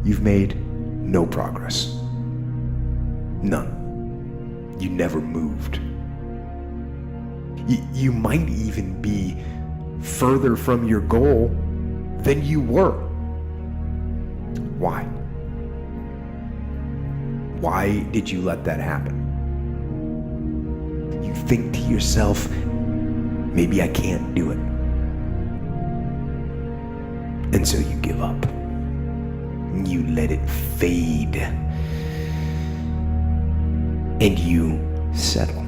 you've made no progress. None. You never moved. You might even be further from your goal than you were. Why? Why did you let that happen? You think to yourself, maybe I can't do it. And so you give up. You let it fade. And you settle.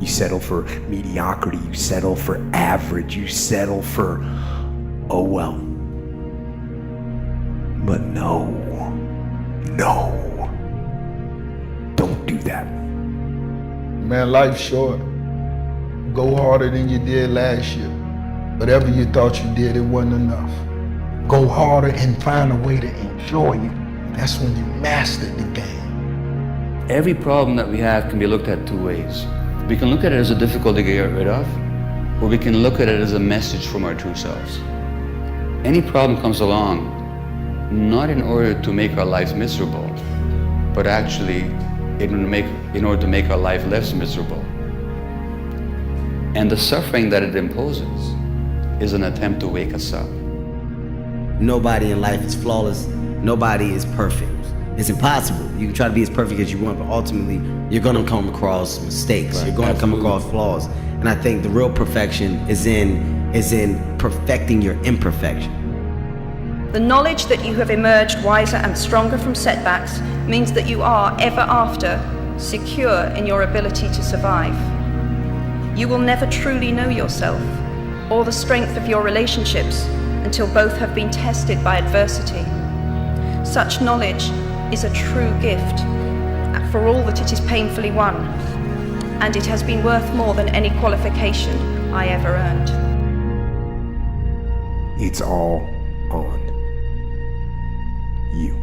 You settle for mediocrity. You settle for average. You settle for, oh well. But no. Don't do that. Man, life's short. Go harder than you did last year. Whatever you thought you did, it wasn't enough. Go harder and find a way to enjoy it. That's when you mastered the game. Every problem that we have can be looked at two ways. We can look at it as a difficulty to get rid of, or we can look at it as a message from our true selves. Any problem comes along not in order to make our lives miserable, but actually in order to make our life less miserable. And the suffering that it imposes is an attempt to wake us up. Nobody in life is flawless. Nobody is perfect. It's impossible. You can try to be as perfect as you want, but ultimately you're gonna come across mistakes. Right. You're gonna come across flaws. And I think the real perfection is in perfecting your imperfection. The knowledge that you have emerged wiser and stronger from setbacks means that you are, ever after, secure in your ability to survive. You will never truly know yourself or the strength of your relationships until both have been tested by adversity. Such knowledge is a true gift for all that it is painfully won, and it has been worth more than any qualification I ever earned. It's all on you.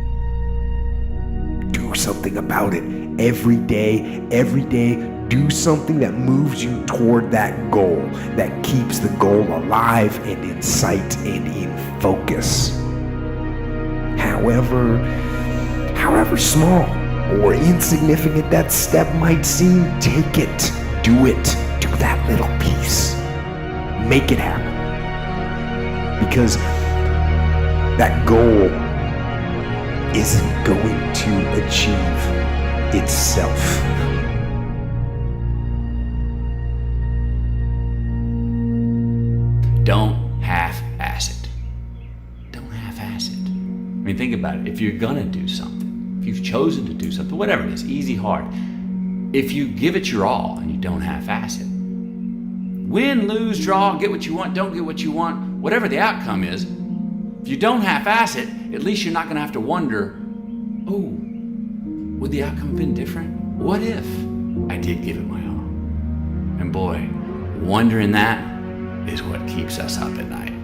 Do something about it. Every day, do something that moves you toward that goal, that keeps the goal alive and in sight and in focus. However small or insignificant that step might seem, take it. Do it. Do that little piece. Make it happen. Because that goal isn't going to achieve itself. Don't half-ass it. Don't half-ass it. I mean, think about it. If you're gonna do something, if you've chosen to do something, whatever it is, easy, hard, if you give it your all and you don't half-ass it, win, lose, draw, get what you want, don't get what you want, whatever the outcome is, if you don't half-ass it, at least you're not gonna have to wonder, oh, would the outcome have been different? What if I did give it my all? And boy, wondering that is what keeps us up at night.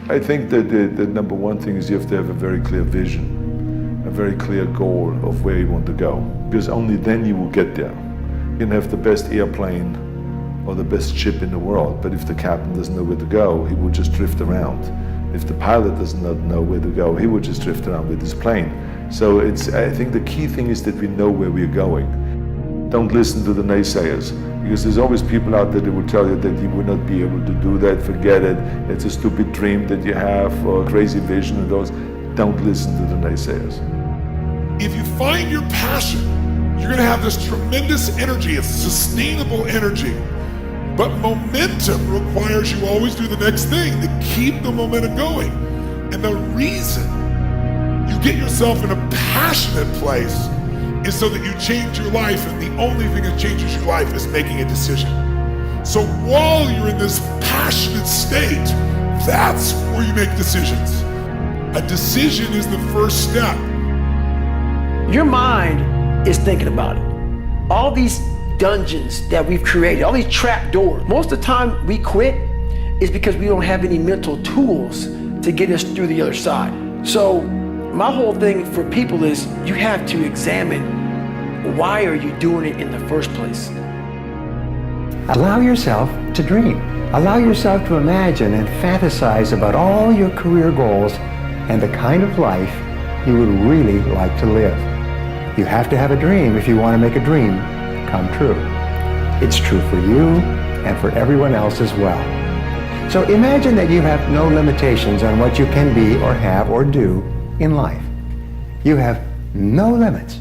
I think that the number one thing is you have to have a very clear vision, a very clear goal of where you want to go, because only then you will get there. You can have the best airplane or the best ship in the world, but if the captain doesn't know where to go, he will just drift around. If the pilot does not know where to go, he will just drift around with his plane. So I think the key thing is that we know where we're going. Don't listen to the naysayers, because there's always people out there that will tell you that you will not be able to do that, forget it, it's a stupid dream that you have or a crazy vision and those. Don't listen to the naysayers. If you find your passion, you're gonna have this tremendous energy, it's sustainable energy. But momentum requires you always do the next thing to keep the momentum going. And the reason you get yourself in a passionate place is so that you change your life, and the only thing that changes your life is making a decision. So while you're in this passionate state, that's where you make decisions. A decision is the first step. Your mind is thinking about it. All these dungeons that we've created, all these trap doors, most of the time we quit is because we don't have any mental tools to get us through the other side. So my whole thing for people is you have to examine, why are you doing it in the first place? Allow yourself to dream. Allow yourself to imagine and fantasize about all your career goals and the kind of life you would really like to live. You have to have a dream if you want to make a dream come true. It's true for you and for everyone else as well. So imagine that you have no limitations on what you can be or have or do in life. You have no limits.